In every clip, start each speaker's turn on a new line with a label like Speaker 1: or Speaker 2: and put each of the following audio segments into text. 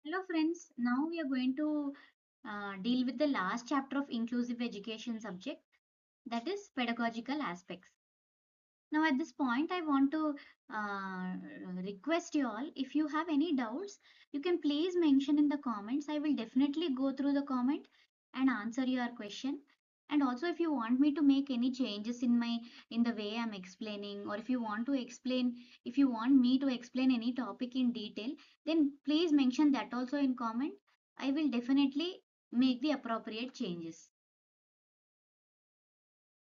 Speaker 1: Hello friends, now we are going to deal with the last chapter of inclusive education subject, that is pedagogical aspects. Now at this point I want to uh, request you all, if you have any doubts, you can please mention in the comments. I will definitely go through the comment and answer your question. And also if you want me to make any changes in the way I'm explaining, or if you want me to explain any topic in detail, then please mention that also in comment. I will definitely make the appropriate changes.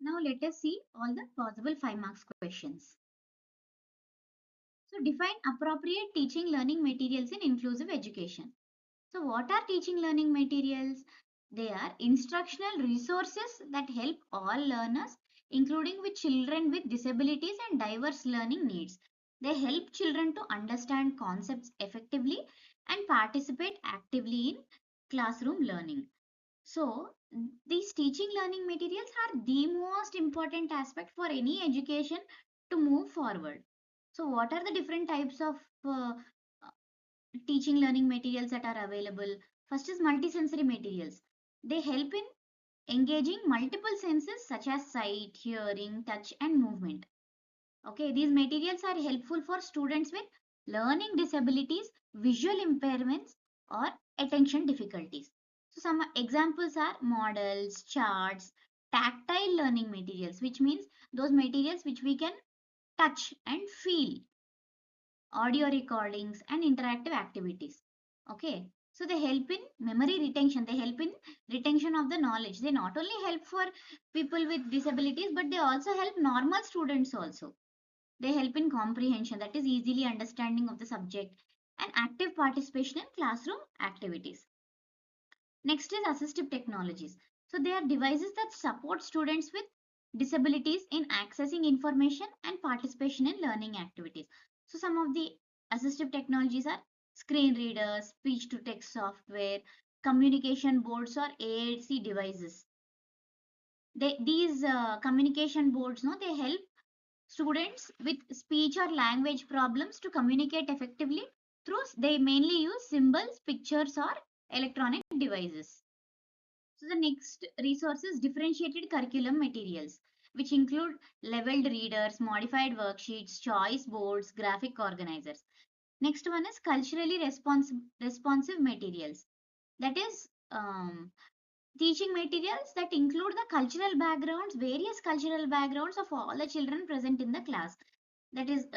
Speaker 1: Now let us see all the possible 5 marks questions. So define appropriate teaching learning materials in inclusive education. So what are teaching learning materials? They are instructional resources that help all learners, including with children with disabilities and diverse learning needs. They help children to understand concepts effectively and participate actively in classroom learning. So these teaching learning materials are the most important aspect for any education to move forward. So what are the different types of teaching learning materials that are available? First is multisensory materials. They help in engaging multiple senses such as sight, hearing, touch and movement. Okay, these materials are helpful for students with learning disabilities, visual impairments or attention difficulties. So some examples are models, charts, tactile learning materials, which means those materials which we can touch and feel, audio recordings and interactive activities. Okay, so they help in memory retention, they help in retention of the knowledge. They not only help for people with disabilities, but they also help normal students also. They help in comprehension, that is easily understanding of the subject, and active participation in classroom activities. Next is assistive technologies. So they are devices that support students with disabilities in accessing information and participation in learning activities. So some of the assistive technologies are screen readers, speech to text software, communication boards or AAC devices. These communication boards, no, they help students with speech or language problems to communicate effectively through, they mainly use symbols, pictures or electronic devices. So the next resource is differentiated curriculum materials, which include leveled readers, modified worksheets, choice boards, graphic organizers. Next one is culturally responsive materials. That is teaching materials that include the cultural backgrounds, various cultural backgrounds of all the children present in the class. That is,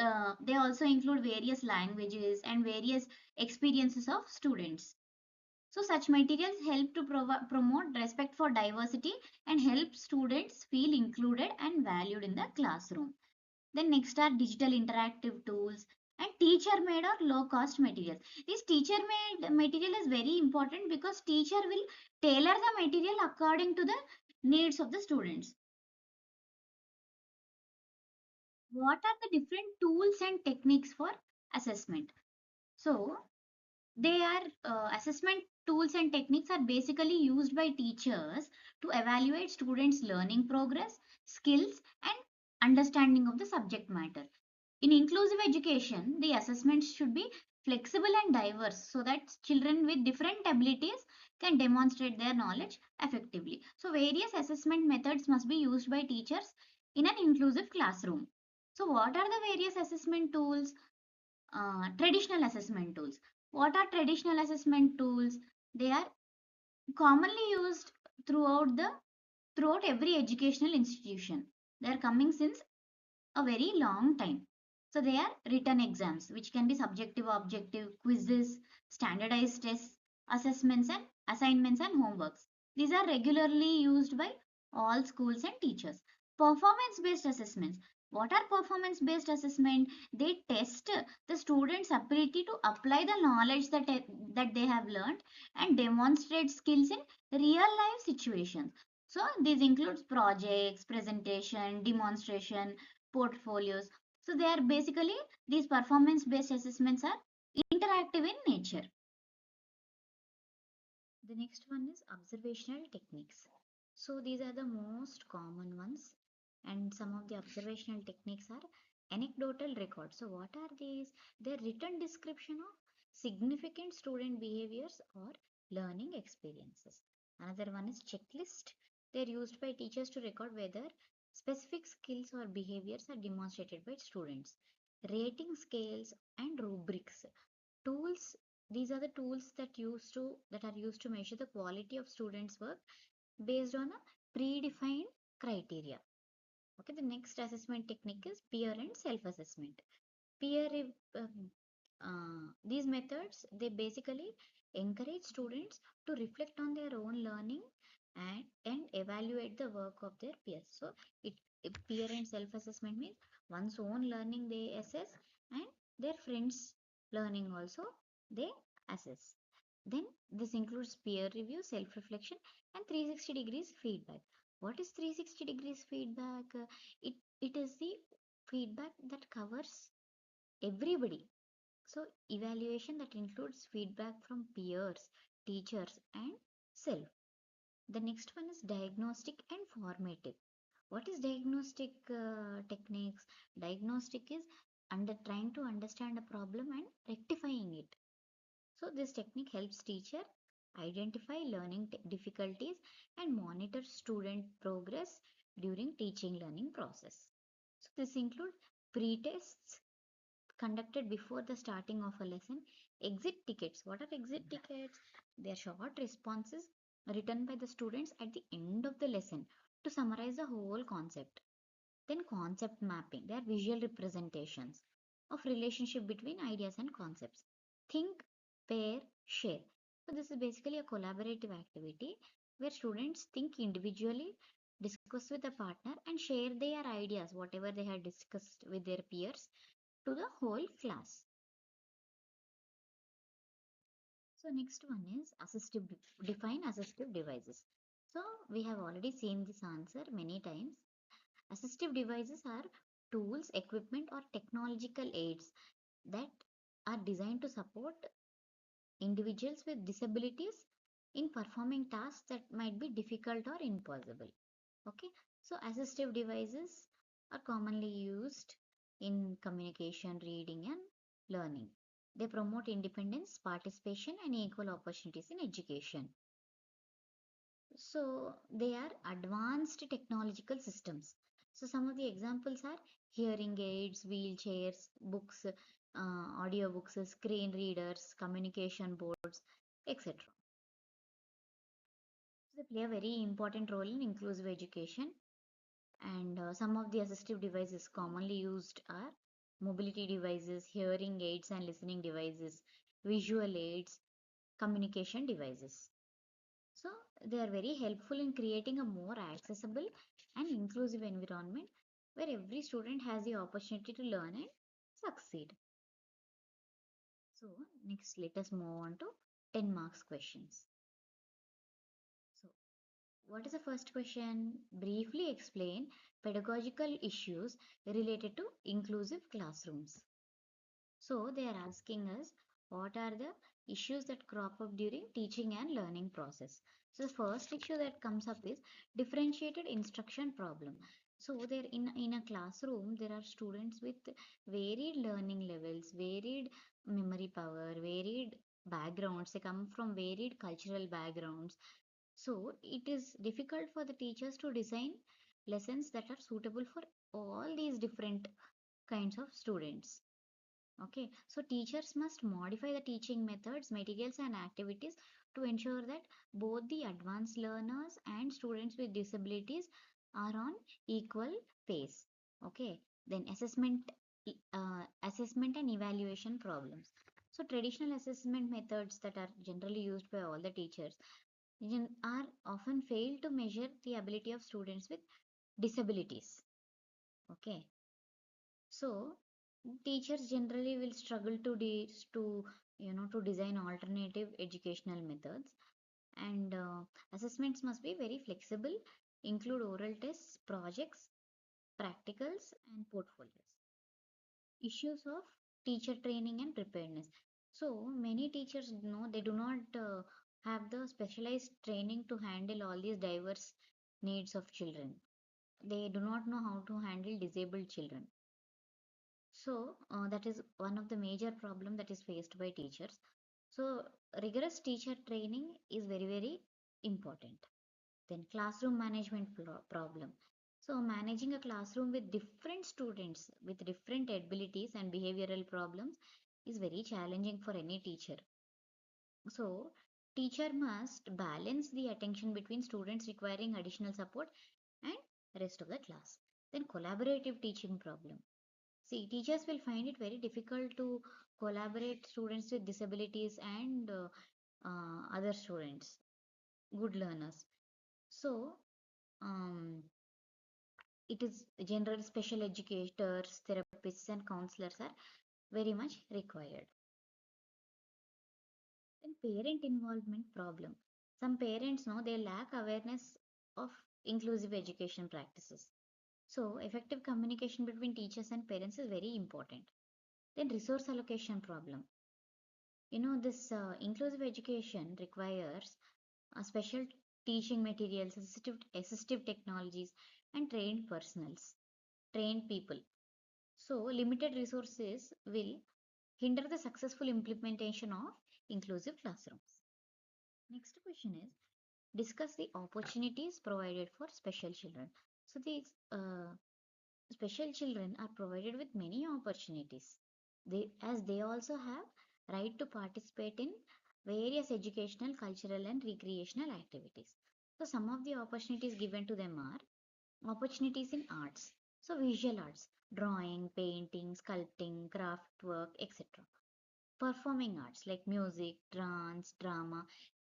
Speaker 1: they also include various languages and various experiences of students. So such materials help to promote respect for diversity and help students feel included and valued in the classroom. Then next are digital interactive tools and teacher made or low cost materials. This teacher made material is very important because teacher will tailor the material according to the needs of the students. What are the different tools and techniques for assessment? So they are assessment tools and techniques are basically used by teachers to evaluate students' learning progress, skills, and understanding of the subject matter. In inclusive education, the assessments should be flexible and diverse so that children with different abilities can demonstrate their knowledge effectively. So, various assessment methods must be used by teachers in an inclusive classroom. So, what are the various assessment tools? Traditional assessment tools. What are traditional assessment tools? They are commonly used throughout the throughout every educational institution. They are coming since a very long time. So they are written exams, which can be subjective, objective, quizzes, standardized tests, assessments and assignments and homeworks. These are regularly used by all schools and teachers. Performance based assessments. What are performance based assessment? They test the students' ability to apply the knowledge that they have learned and demonstrate skills in real life situations. So these includes projects, presentation, demonstration, portfolios. So they are basically, these performance based assessments are interactive in nature. The next one is observational techniques. So these are the most common ones, and some of the observational techniques are anecdotal records. So what are these? They're written description of significant student behaviors or learning experiences. Another one is checklist. They're used by teachers to record whether specific skills or behaviors are demonstrated by students. Rating scales and rubrics. Tools, these are the tools that are used to measure the quality of students' work based on a predefined criteria. Okay, the next assessment technique is peer and self-assessment. These methods, they basically encourage students to reflect on their own learning and evaluate the work of their peers. So peer and self-assessment means one's own learning they assess, and their friends' learning also they assess. Then this includes peer review, self-reflection, and 360 degrees feedback. What is 360 degrees feedback? It is the feedback that covers everybody. So, evaluation that includes feedback from peers, teachers, and self. The next one is diagnostic and formative. What is diagnostic techniques? Diagnostic is trying to understand a problem and rectifying it. So, this technique helps teacher identify learning difficulties and monitor student progress during teaching learning process. So, this includes pre-tests conducted before the starting of a lesson. Exit tickets. What are exit tickets? They are short responses written by the students at the end of the lesson to summarize the whole concept. Then concept mapping. They are visual representations of relationship between ideas and concepts. Think, pair, share. So this is basically a collaborative activity where students think individually, discuss with a partner, and share their ideas, whatever they had discussed with their peers, to the whole class. So next one is define assistive devices. So we have already seen this answer many times. Assistive devices are tools, equipment, or technological aids that are designed to support individuals with disabilities in performing tasks that might be difficult or impossible. Okay, so assistive devices are commonly used in communication, reading, and learning. They promote independence, participation, and equal opportunities in education. So they are advanced technological systems. So some of the examples are hearing aids, wheelchairs, books, audiobooks, screen readers, communication boards, etc. So they play a very important role in inclusive education. And some of the assistive devices commonly used are mobility devices, hearing aids and listening devices, visual aids, communication devices. So they are very helpful in creating a more accessible and inclusive environment where every student has the opportunity to learn and succeed. So next, let us move on to 10 marks questions. So what is the first question? Briefly explain pedagogical issues related to inclusive classrooms. So they are asking us what are the issues that crop up during teaching and learning process. So the first issue that comes up is differentiated instruction problem. So there in a classroom there are students with varied learning levels, varied memory power, varied backgrounds. They come from varied cultural backgrounds. So it is difficult for the teachers to design lessons that are suitable for all these different kinds of students. Okay, so teachers must modify the teaching methods, materials, and activities to ensure that both the advanced learners and students with disabilities are on equal pace. Okay, then assessment and evaluation problems. So traditional assessment methods that are generally used by all the teachers are often fail to measure the ability of students with disabilities. Okay, so teachers generally will struggle to design alternative educational methods, and assessments must be very flexible, include oral tests, projects, practicals, and portfolios. Issues of teacher training and preparedness. So many teachers know they do not have the specialized training to handle all these diverse needs of children. They do not know how to handle disabled children. So that is one of the major problem that is faced by teachers. So rigorous teacher training is very, very important. Then classroom management problem. So managing a classroom with different students with different abilities and behavioral problems is very challenging for any teacher. So teacher must balance the attention between students requiring additional support and rest of the class. Then collaborative teaching problem. See, teachers will find it very difficult to collaborate students with disabilities and other students, good learners. So, um, it is general special educators, therapists, and counselors are very much required. Then parent involvement problem. Some parents know they lack awareness of inclusive education practices. So, effective communication between teachers and parents is very important. Then resource allocation problem. This inclusive education requires special teaching materials, assistive technologies, and trained personals, trained people. So, limited resources will hinder the successful implementation of inclusive classrooms. Next question is discuss the opportunities provided for special children. So, these special children are provided with many opportunities. As they also have right to participate in various educational, cultural, and recreational activities. So, some of the opportunities given to them are opportunities in arts. So, visual arts, drawing, painting, sculpting, craft work, etc. Performing arts like music, dance, drama.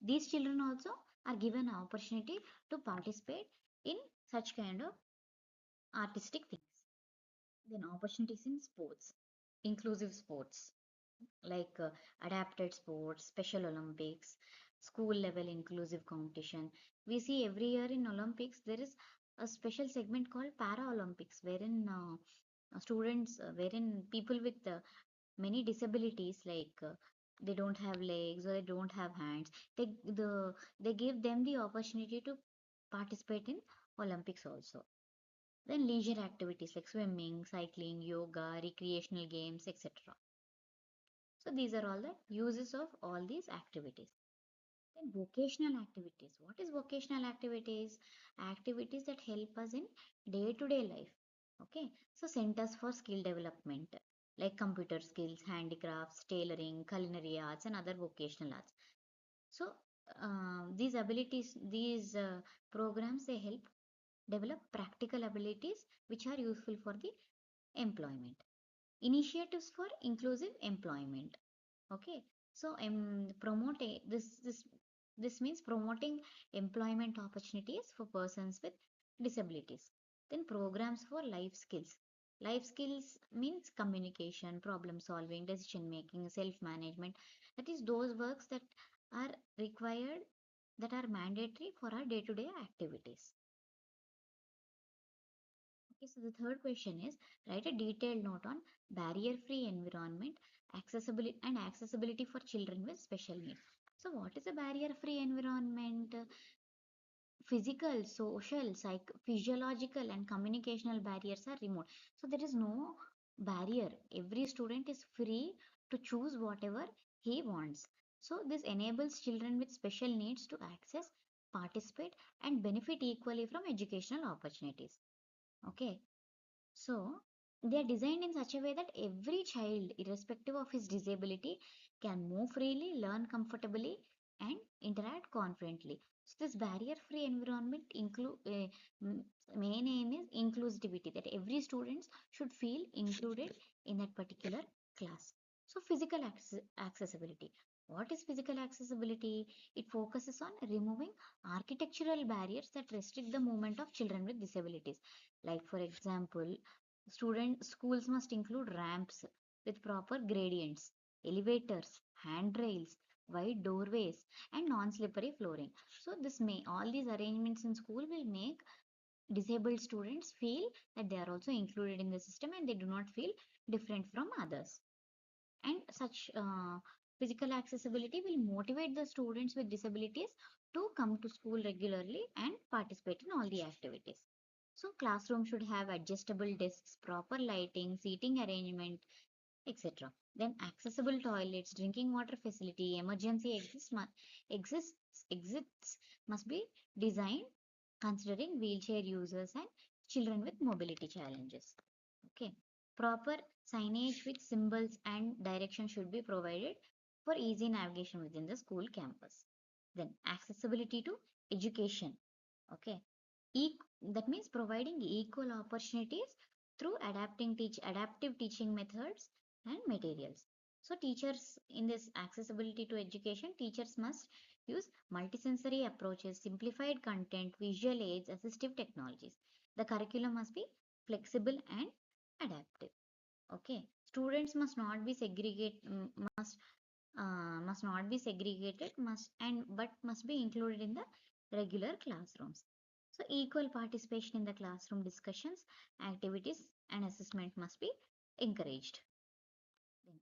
Speaker 1: These children also are given an opportunity to participate in such kind of artistic things. Then opportunities in sports, inclusive sports like adapted sports, special Olympics, school level inclusive competition. We see every year in Olympics there is a special segment called Para Olympics wherein students, wherein people with many disabilities like they don't have legs or they don't have hands, they give them the opportunity to participate in Olympics also. Then leisure activities like swimming, cycling, yoga, recreational games, etc. So these are all the uses of all these activities. Then vocational activities. What is vocational activities? Activities that help us in day-to-day life. Okay. So centers for skill development like computer skills, handicrafts, tailoring, culinary arts, and other vocational arts. So these abilities, these programs, they help develop practical abilities which are useful for the employment. Initiatives for inclusive employment. Okay, so this means promoting employment opportunities for persons with disabilities. Then programs for life skills. Life skills means communication, problem solving, decision making, self management. That is those works that are required, that are mandatory for our day to day activities. Okay, so the third question is write a detailed note on barrier-free environment, accessibility for children with special needs. So, what is a barrier-free environment? Physical, social, physiological, and communicational barriers are removed. So, there is no barrier. Every student is free to choose whatever he wants. So, this enables children with special needs to access, participate, and benefit equally from educational opportunities. Okay, so they are designed in such a way that every child, irrespective of his disability, can move freely, learn comfortably, and interact confidently. So this barrier-free environment m- main aim is inclusivity, that every student should feel included in that particular class. So physical accessibility. What is physical accessibility? It focuses on removing architectural barriers that restrict the movement of children with disabilities. Like for example, schools must include ramps with proper gradients, elevators, handrails, wide doorways, and non-slippery flooring. So this may all these arrangements in school will make disabled students feel that they are also included in the system and they do not feel different from others. And such physical accessibility will motivate the students with disabilities to come to school regularly and participate in all the activities. So classroom should have adjustable desks, proper lighting, seating arrangement, etc. Then accessible toilets, drinking water facility, emergency exits must be designed considering wheelchair users and children with mobility challenges. Okay. Proper signage with symbols and direction should be provided for easy navigation within the school campus. Then accessibility to education. Okay. That means providing equal opportunities through adaptive teaching methods and materials. So teachers in this accessibility to education, teachers must use multisensory approaches, simplified content, visual aids, assistive technologies. The curriculum must be flexible and adaptive. Okay, students must not be must not be segregated but must be included in the regular classrooms. So equal participation in the classroom discussions, activities and assessment must be encouraged. Then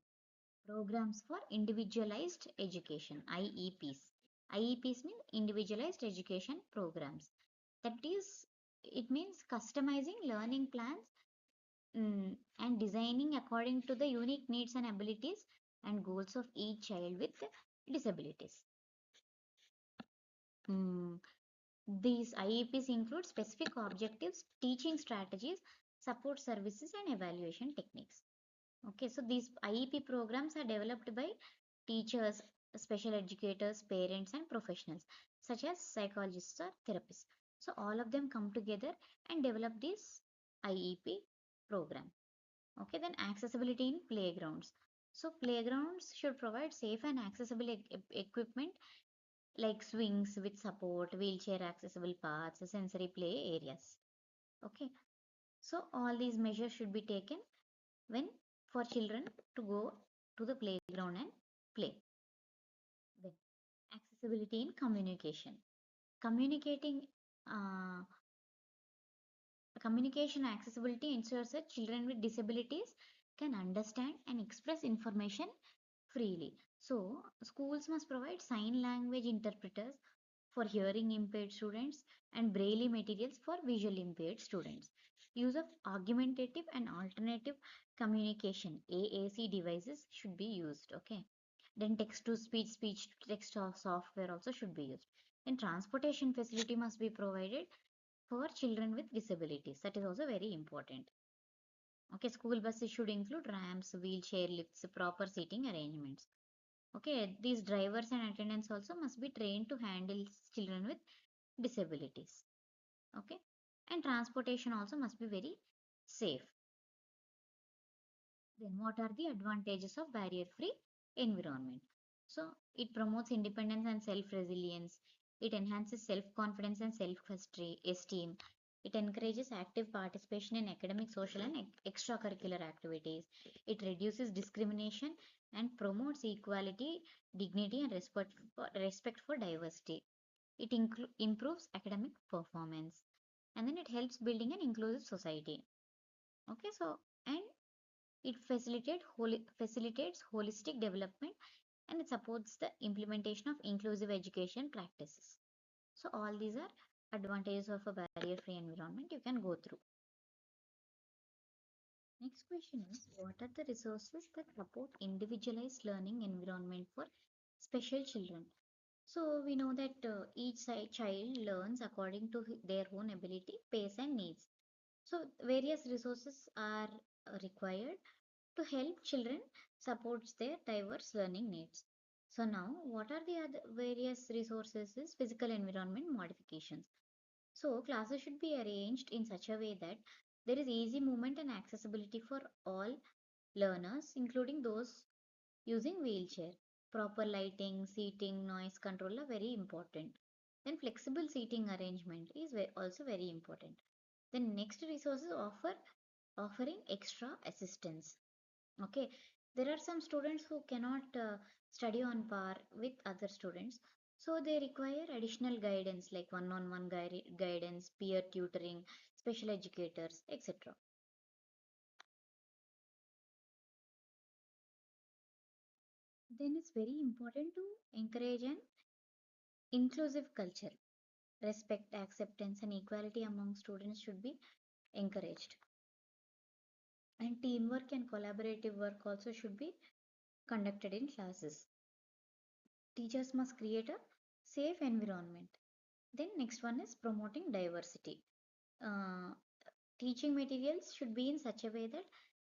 Speaker 1: programs for individualized education, IEPs. IEPs mean individualized education programs. That is, it means customizing learning plans, and designing according to the unique needs and abilities and goals of each child with disabilities. Mm, these IEPs include specific objectives, teaching strategies, support services, and evaluation techniques. Okay, so these IEP programs are developed by teachers, special educators, parents, and professionals such as psychologists or therapists. So all of them come together and develop this IEP program. Okay, then accessibility in playgrounds. So playgrounds should provide safe and accessible equipment like swings with support, wheelchair accessible paths, sensory play areas. Okay, so all these measures should be taken when for children to go to the playground and play. Then accessibility in communication. Communicating uh, Communication accessibility ensures that children with disabilities can understand and express information freely. So, schools must provide sign language interpreters for hearing impaired students and braille materials for visually impaired students. Use of augmentative and alternative communication AAC devices should be used. Okay. Then text to speech to text software also should be used. And transportation facility must be provided for children with disabilities. That is also very important. Okay, school buses should include ramps, wheelchair lifts, proper seating arrangements. Okay, these drivers and attendants also must be trained to handle children with disabilities. Okay, and transportation also must be very safe. Then, what are the advantages of barrier free environment? So, it promotes independence and self resilience, it enhances self confidence and self esteem, it encourages active participation in academic, social, and extracurricular activities, it reduces discrimination and promotes equality, dignity, and respect for diversity. It improves academic performance, and then it helps building an inclusive society. Okay, so and it facilitates holistic development, and it supports the implementation of inclusive education practices. So all these are advantages of a barrier-free environment you can go through. Next question is, what are the resources that support individualized learning environment for special children? So we know that child learns according to their own ability, pace, and needs. So various resources are required to help children supports their diverse learning needs. So now what are the other various resources is physical environment modifications. So classes should be arranged in such a way that there is easy movement and accessibility for all learners, including those using wheelchair. Proper lighting, seating, noise control are very important. Then flexible seating arrangement is also very important. Then next resources offering extra assistance. Okay, there are some students who cannot study on par with other students, so they require additional guidance like one-on-one guidance, peer tutoring, special educators, etc. Then it's very important to encourage an inclusive culture. Respect, acceptance, and equality among students should be encouraged. And teamwork and collaborative work also should be conducted in classes. Teachers must create a safe environment. Then next one is promoting diversity. Uh, Teaching materials should be in such a way that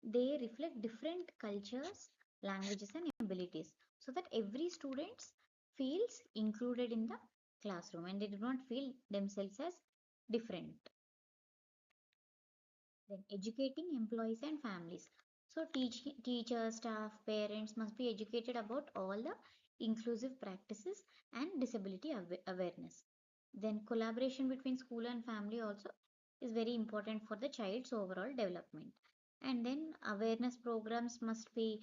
Speaker 1: they reflect different cultures, languages, and abilities, so that every student feels included in the classroom and they do not feel themselves as different. Then educating employees and families. So teachers, staff, parents must be educated about all the inclusive practices and disability awareness. Then collaboration between school and family also is very important for the child's overall development. And then awareness programs must be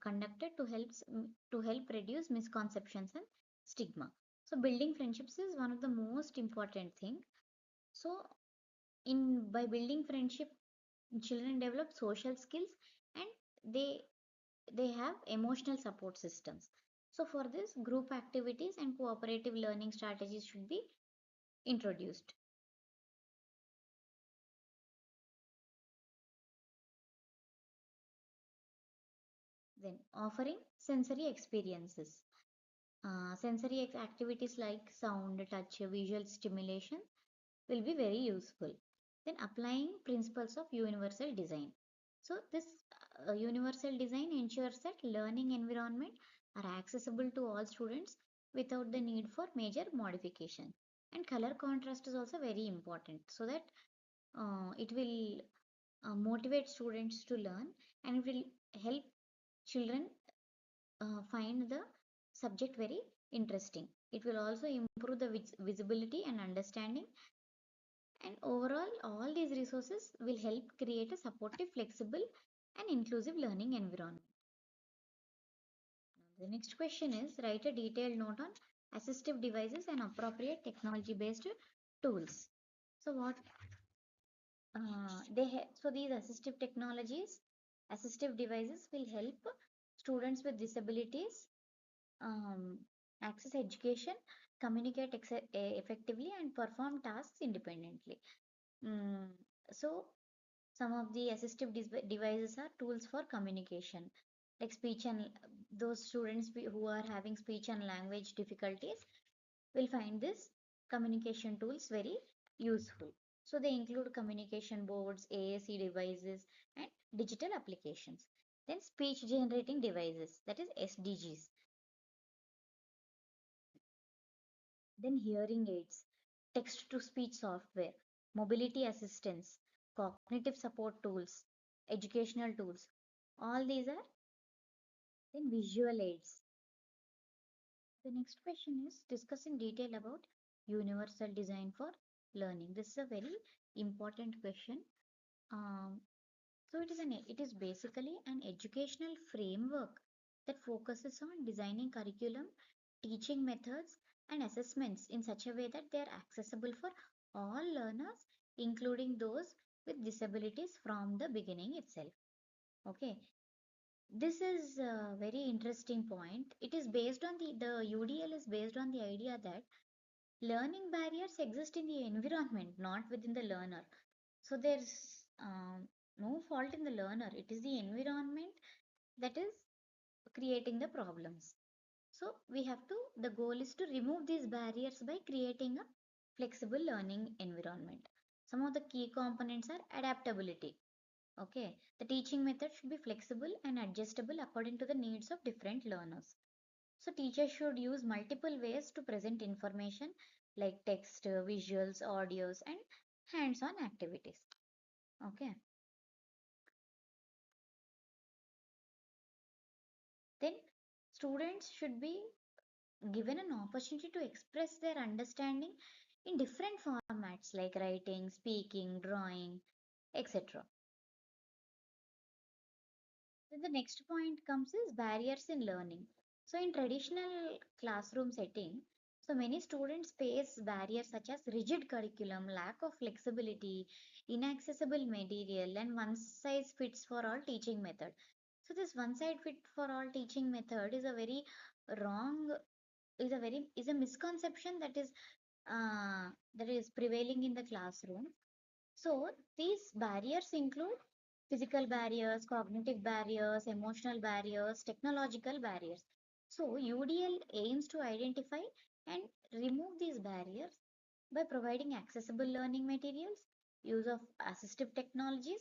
Speaker 1: conducted to help reduce misconceptions and stigma. So building friendships is one of the most important thing. So in by building friendship, children develop social skills and they they have emotional support systems. So for this, group activities and cooperative learning strategies should be introduced. Then offering sensory experiences. Sensory activities like sound, touch, visual stimulation will be very useful. Then applying principles of universal design. So this universal design ensures that learning environment are accessible to all students without the need for major modification. And color contrast is also very important so that it will motivate students to learn and it will help children find the subject very interesting. It will also improve the visibility and understanding, and overall, all these resources will help create a supportive, flexible, and inclusive learning environment. The next question is write a detailed note on assistive devices and appropriate technology based tools. So, what so these assistive devices will help students with disabilities um, access education, communicate effectively, and perform tasks independently. Mm, so, some of the assistive devices are tools for communication, like speech and those students who are having speech and language difficulties will find this communication tools very useful. So they include communication boards, AAC devices, and digital applications. Then speech generating devices, that is SDGs. Then hearing aids, text to speech software, mobility assistance, cognitive support tools, educational tools. All these are then visual aids. The next question is discuss in detail about universal design for learning. This is a very important question. Um, so it is basically an educational framework that focuses on designing curriculum, teaching methods, and assessments in such a way that they are accessible for all learners, including those with disabilities from the beginning itself. Okay, this is a very interesting point. It is based on the UDL is based on the idea that learning barriers exist in the environment, not within the learner. So there's no fault in the learner. It is the environment that is creating the problems. So we have to, the goal is to remove these barriers by creating a flexible learning environment. Some of the key components are adaptability. Okay, the teaching method should be flexible and adjustable according to the needs of different learners. So teachers should use multiple ways to present information like text, visuals, audios, and hands-on activities. Okay. Then students should be given an opportunity to express their understanding in different formats like writing, speaking, drawing, etc. Then the next point comes is barriers in learning. So in traditional classroom setting, so many students face barriers such as rigid curriculum, lack of flexibility, inaccessible material, and one size fits for all teaching method. So this one size fit for all teaching method is a very wrong is a misconception that is that is prevailing in the classroom. So these barriers include physical barriers, cognitive barriers, emotional barriers, technological barriers. So UDL aims to identify and remove these barriers by providing accessible learning materials, use of assistive technologies,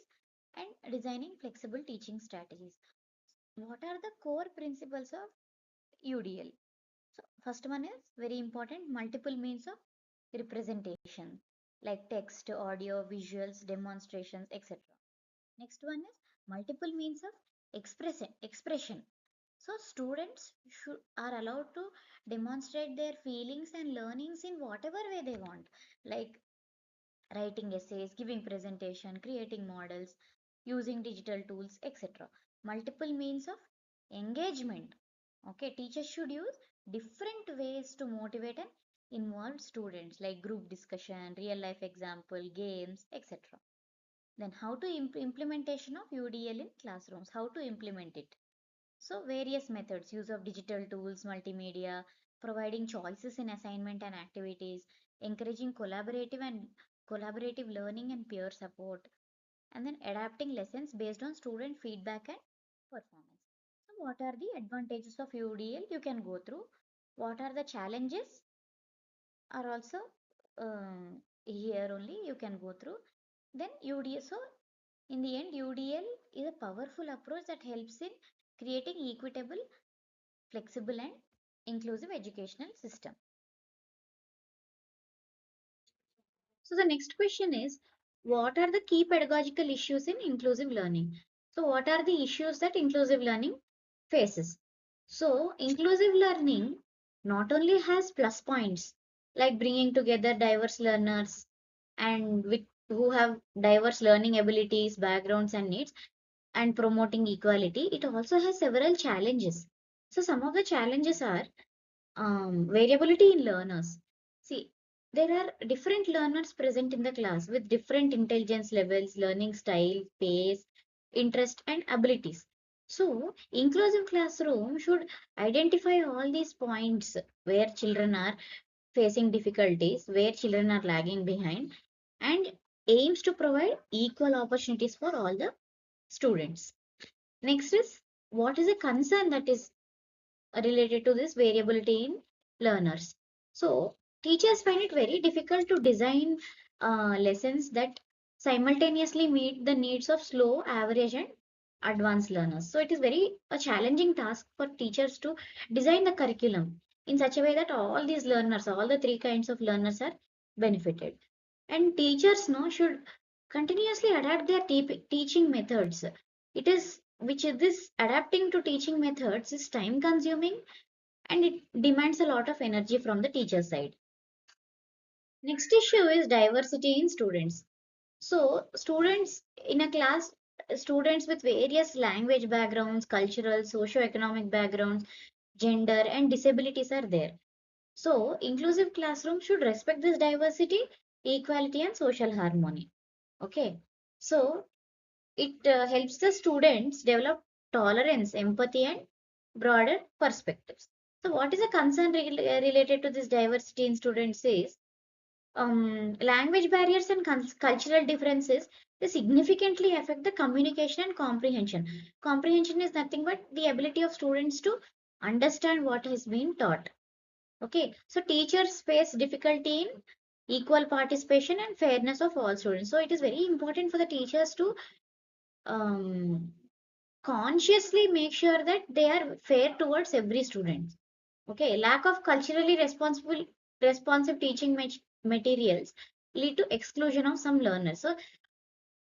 Speaker 1: and designing flexible teaching strategies. What are the core principles of UDL? So first one is very important, multiple means of representation like text, audio, visuals, demonstrations, etc. Next one is multiple means of expression. So students are allowed to demonstrate their feelings and learnings in whatever way they want, like writing essays, giving presentation, creating models, using digital tools, etc. Multiple means of engagement. Okay, teachers should use different ways to motivate and involve students like group discussion, real life example, games, etc. Then how to implementation of UDL in classrooms, how to implement it. So various methods, use of digital tools, multimedia, providing choices in assignment and activities, encouraging collaborative learning and peer support, and then adapting lessons based on student feedback and performance. So what are the advantages of UDL? You can go through. What are the challenges are also here only you can go through. Then UDL. So in the end, UDL is a powerful approach that helps in creating equitable, flexible, and inclusive educational system. So the next question is, what are the key pedagogical issues in inclusive learning? So what are the issues that inclusive learning faces? So inclusive learning not only has plus points like bringing together diverse learners and with who have diverse learning abilities, backgrounds, and needs, and promoting equality, it also has several challenges. So some of the challenges are variability in learners. See, there are different learners present in the class with different intelligence levels, learning style, pace, interest, and abilities. So, inclusive classroom should identify all these points where children are facing difficulties, where children are lagging behind, and aims to provide equal opportunities for all the students. Next is, what is a concern that is related to this variability in learners. So teachers find it very difficult to design lessons that simultaneously meet the needs of slow, average, and advanced learners. So it is very a challenging task for teachers to design the curriculum in such a way that all these learners, all the three kinds of learners are benefited. And teachers no should continuously adapt their teaching methods. It is which is this adapting to teaching methods is time consuming and it demands a lot of energy from the teacher side. Next issue is diversity in students. So, students in a class, students with various language backgrounds, cultural, socio-economic backgrounds, gender, and disabilities are there. So, inclusive classroom should respect this diversity, equality, and social harmony. Okay. So, it helps the students develop tolerance, empathy, and broader perspectives. So, what is a concern related to this diversity in students is language barriers and cultural differences, they significantly affect the communication and comprehension. Comprehension is nothing but the ability of students to understand what has been taught. Okay, so teachers face difficulty in equal participation and fairness of all students. So it is very important for the teachers to um, consciously make sure that they are fair towards every student. Okay, lack of culturally responsive teaching materials lead to exclusion of some learners. So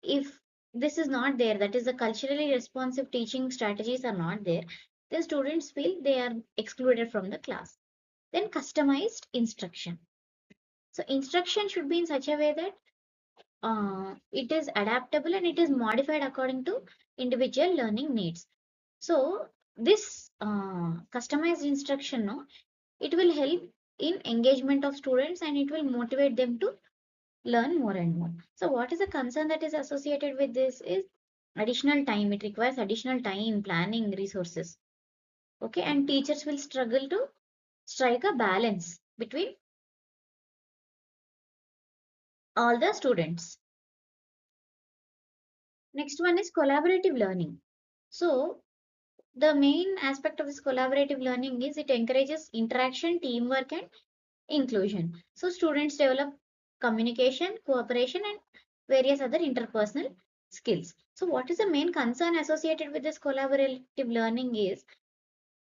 Speaker 1: if this is not there, that is the culturally responsive teaching strategies are not there, then students feel they are excluded from the class. Then customized instruction. So instruction should be in such a way that it is adaptable and it is modified according to individual learning needs. So this customized instruction, no, it will help in engagement of students and it will motivate them to learn more and more. So what is the concern that is associated with this is additional time. It requires additional time, planning, resources. Okay, and teachers will struggle to strike a balance between all the students. Next one is collaborative learning. So the main aspect of this collaborative learning is it encourages interaction, teamwork, and inclusion. So students develop communication, cooperation, and various other interpersonal skills. So what is the main concern associated with this collaborative learning is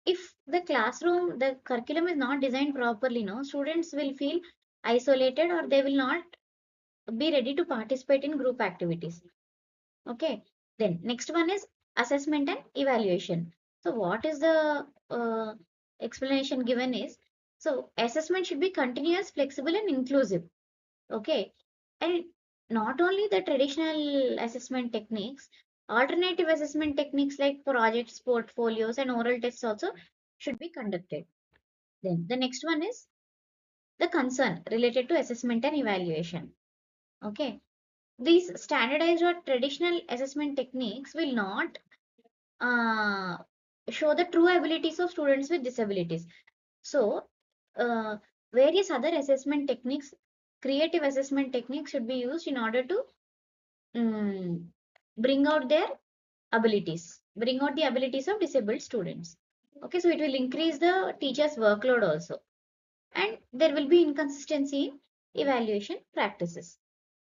Speaker 1: if the classroom, the curriculum is not designed properly, no, students will feel isolated or they will not be ready to participate in group activities. Okay. Then next one is assessment and evaluation. So what is the explanation given is, so assessment should be continuous, flexible, and inclusive. Okay. And not only the traditional assessment techniques, alternative assessment techniques like projects, portfolios, and oral tests also should be conducted. Then the next one is the concern related to assessment and evaluation. Okay. These standardized or traditional assessment techniques will not uh, show the true abilities of students with disabilities. So, uh, various other assessment techniques, creative assessment techniques should be used in order to um, bring out their abilities, bring out the abilities of disabled students. Okay, so it will increase the teacher's workload also, and there will be inconsistency in evaluation practices.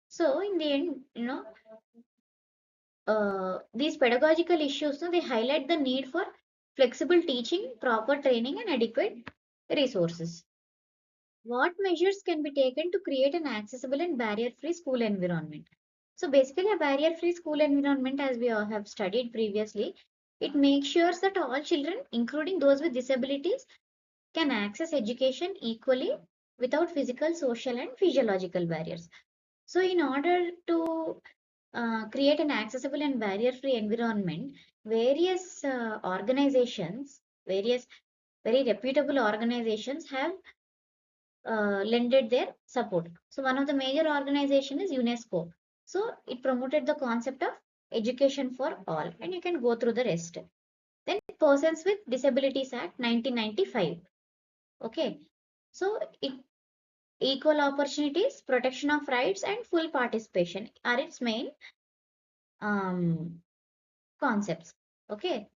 Speaker 1: So, in the end, these pedagogical issues, no, they highlight the need for flexible teaching, proper training, and adequate resources. What measures can be taken to create an accessible and barrier-free school environment? So basically, a barrier-free school environment, as we all have studied previously, it makes sure that all children, including those with disabilities, can access education equally without physical, social, and physiological barriers. So in order to create an accessible and barrier-free environment, various organizations, various very reputable organizations have lended their support. So one of the major organization is UNESCO. So it promoted the concept of education for all, and you can go through the rest. Then Persons with Disabilities Act 1995. Okay, so equal opportunities, protection of rights, and full participation are its main um, concepts. Okay,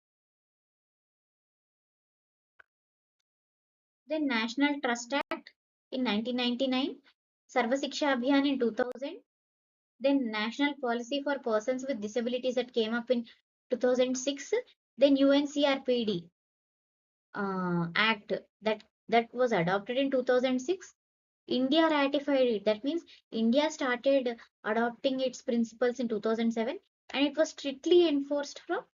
Speaker 1: then National Trust Act in 1999, Sarva Siksha Abhiyan in 2000, then National Policy for Persons with Disabilities that came up in 2006, then UNCRPD Act that was adopted in 2006. India ratified it. That means India started adopting its principles in 2007, and it was strictly enforced from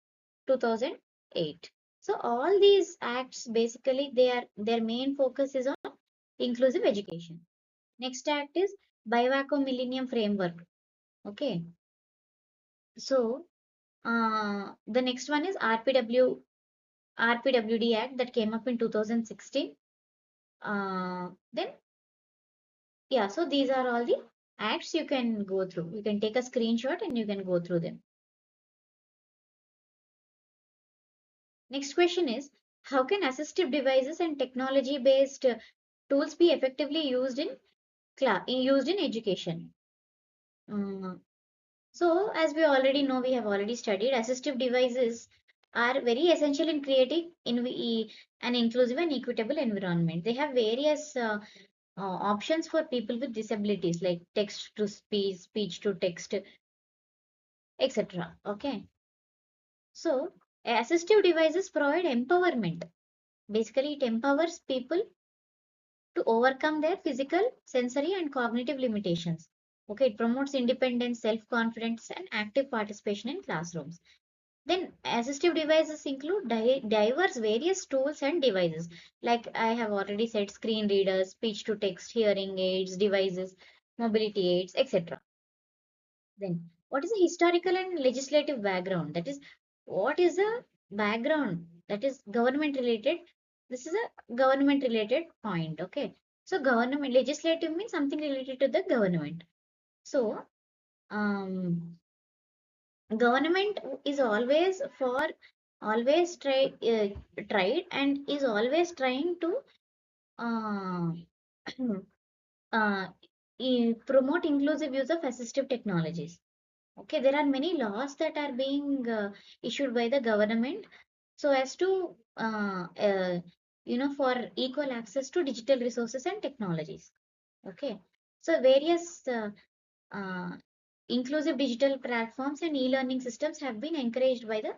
Speaker 1: 2008. So all these acts basically their main focus is on inclusive education. Next act is BIVACO Millennium Framework. Okay, so the next one is RPWD Act that came up in 2016. Then yeah, so these are all the acts you can go through. You can take a screenshot and you can go through them. Next question is, how can assistive devices and technology based tools be effectively used in education? Mm, So, as we already know, we have already studied, assistive devices are very essential in creating an inclusive and equitable environment. They have various options for people with disabilities like text to speech, speech to text, etc. Okay. So, assistive devices provide empowerment. Basically, it empowers people to overcome their physical, sensory, and cognitive limitations. Okay, it promotes independence, self confidence, and active participation in classrooms. Then assistive devices include diverse various tools and devices. Like I have already said, screen readers, speech to text, hearing aids, devices, mobility aids, etc. Then what is the historical and legislative background? That is, what is the background that is government related? This is a government related point. Okay. So government legislative means something related to the government. So um, government is always tried and is always trying to uh, uh, promote inclusive use of assistive technologies. Okay, there are many laws that are being issued by the government so as to for equal access to digital resources and technologies. Okay, so various uh, inclusive digital platforms and e-learning systems have been encouraged by the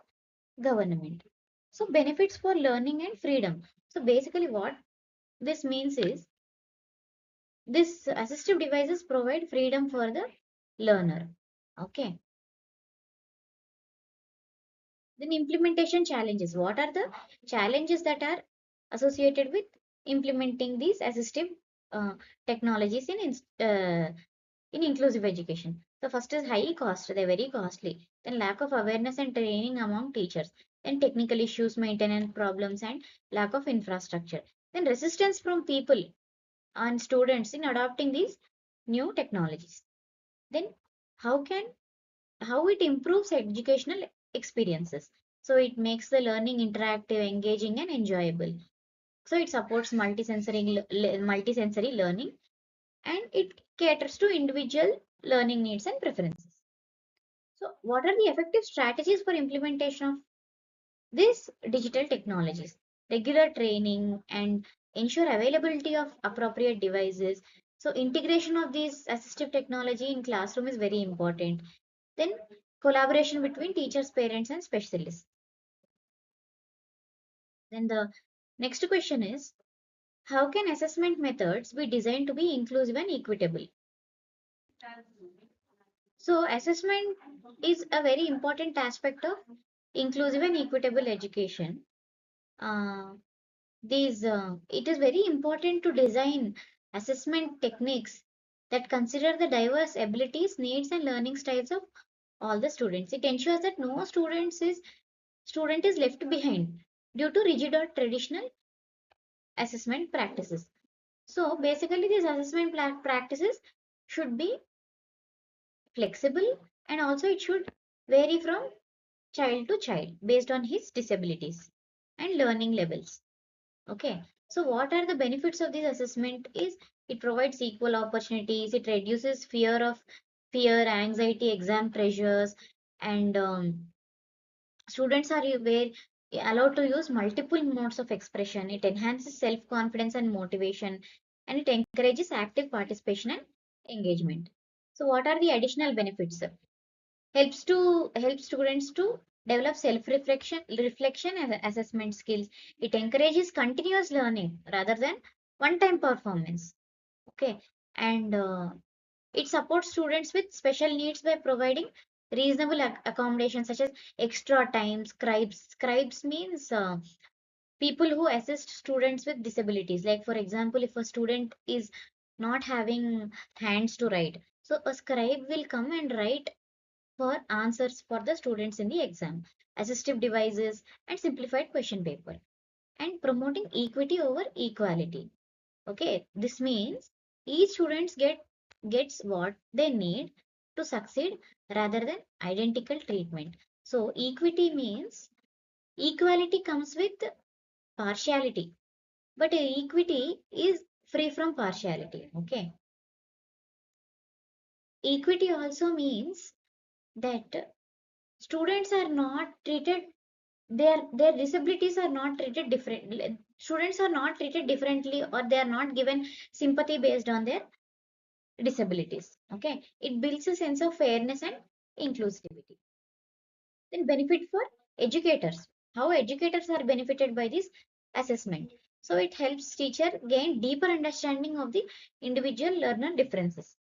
Speaker 1: government. So benefits for learning and freedom. So basically what this means is this assistive devices provide freedom for the learner. Okay. Then implementation challenges. What are the challenges that are associated with implementing these assistive uh, technologies in inclusive education? The first is high cost. They're very costly. Then lack of awareness and training among teachers. Then technical issues, maintenance problems, and lack of infrastructure. Then resistance from people and students in adopting these new technologies. Then how can how it improves educational experiences. So it makes the learning interactive, engaging, and enjoyable. So it supports multisensory learning and it caters to individual learning needs and preferences. So what are the effective strategies for implementation of these digital technologies? Regular training and ensure availability of appropriate devices. So integration of these assistive technology in classroom is very important. Then collaboration between teachers, parents, and specialists. Then the next question is, how can assessment methods be designed to be inclusive and equitable? So assessment is a very important aspect of inclusive and equitable education. Uh, it is very important to design assessment techniques that consider the diverse abilities, needs, and learning styles of all the students. It ensures that no student is left behind due to rigid or traditional assessment practices. So basically, these assessment practices should be flexible and also it should vary from child to child based on his disabilities and learning levels. Okay. So what are the benefits of this assessment is it provides equal opportunities, it reduces anxiety, exam pressures, and students are allowed to use multiple modes of expression. It enhances self confidence and motivation, and it encourages active participation and engagement. So, what are the additional benefits? Help students to develop reflection and assessment skills. It encourages continuous learning rather than one time performance. Okay, and it supports students with special needs by providing reasonable accommodations such as extra time. Scribes means people who assist students with disabilities. Like, for example, if a student is not having hands to write, so a scribe will come and write for answers for the students in the exam, assistive devices, and simplified question paper, and promoting equity over equality. Okay, this means each students gets what they need to succeed rather than identical treatment. So equity means equality comes with partiality, but equity is free from partiality. Okay, equity also means that students are not treated their disabilities are not treated differently. Students are not treated differently or they are not given sympathy based on their disabilities. Okay, it builds a sense of fairness and inclusivity. Then benefit for educators. How educators are benefited by this assessment? So it helps teacher gain deeper understanding of the individual learner differences.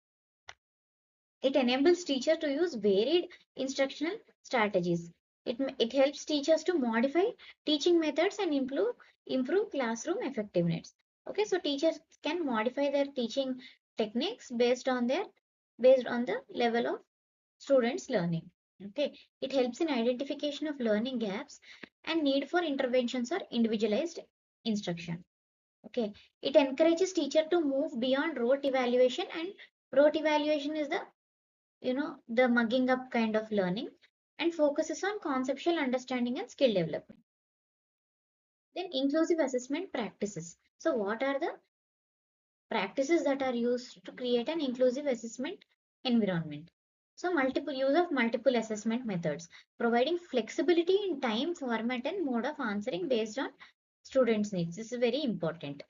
Speaker 1: It enables teacher to use varied instructional strategies. It helps teachers to modify teaching methods and improve classroom effectiveness. Okay, so teachers can modify their teaching techniques based on the level of students learning. Okay, it helps in identification of learning gaps and need for interventions or individualized instruction. Okay, it encourages teacher to move beyond rote evaluation, and rote evaluation is the mugging up kind of learning, and focuses on conceptual understanding and skill development. Then inclusive assessment practices. So what are the practices that are used to create an inclusive assessment environment. So multiple use of multiple assessment methods, providing flexibility in time, format, and mode of answering based on students' needs. This is very important.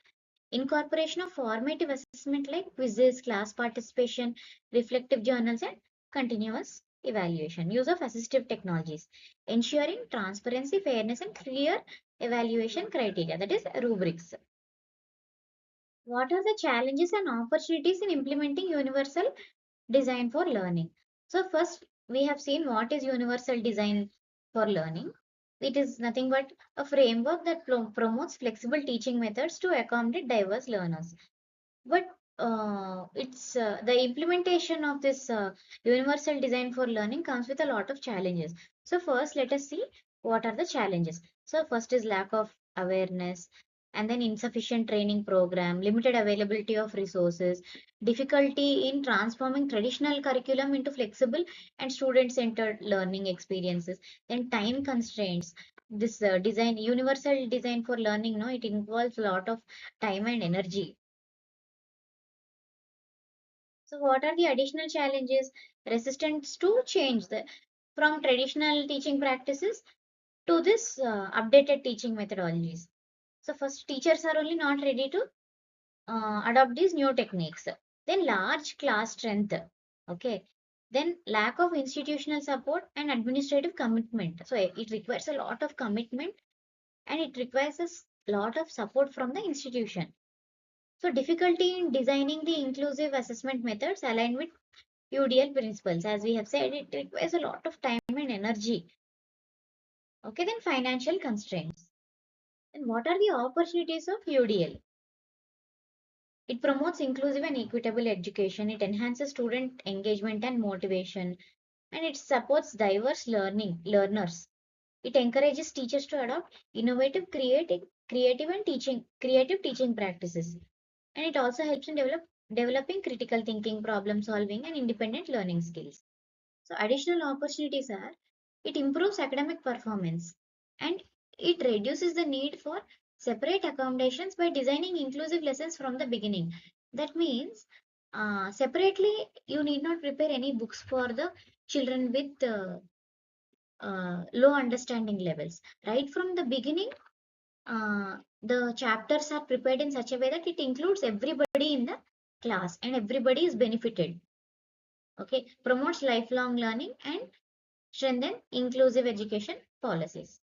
Speaker 1: Incorporation of formative assessment like quizzes, class participation, reflective journals, and continuous evaluation. Use of assistive technologies, ensuring transparency, fairness, and clear evaluation criteria, that is rubrics. What are the challenges and opportunities in implementing universal design for learning? So first we have seen what is universal design for learning. It is nothing but a framework that promotes flexible teaching methods to accommodate diverse learners. But it's the implementation of this universal design for learning comes with a lot of challenges. So first, let us see what are the challenges. So first is lack of awareness, and then insufficient training program, limited availability of resources, difficulty in transforming traditional curriculum into flexible and student-centered learning experiences, then time constraints. This design, universal design for learning, no, it involves a lot of time and energy. So what are the additional challenges? Resistance to change from traditional teaching practices to this updated teaching methodologies. So first, teachers are only not ready to adopt these new techniques. Then large class strength. Okay. Then lack of institutional support and administrative commitment. So it requires a lot of commitment and it requires a lot of support from the institution. So difficulty in designing the inclusive assessment methods aligned with UDL principles. As we have said, it requires a lot of time and energy. Okay, then financial constraints. And what are the opportunities of UDL? It promotes inclusive and equitable education. It enhances student engagement and motivation. And it supports diverse learners. It encourages teachers to adopt innovative, creative teaching practices. And it also helps in developing critical thinking, problem solving, and independent learning skills. So additional opportunities are it improves academic performance and it reduces the need for separate accommodations by designing inclusive lessons from the beginning. That means separately you need not prepare any books for the children with low understanding levels. Right from the beginning, the chapters are prepared in such a way that it includes everybody in the class and everybody is benefited. Okay, promotes lifelong learning and strengthen inclusive education policies.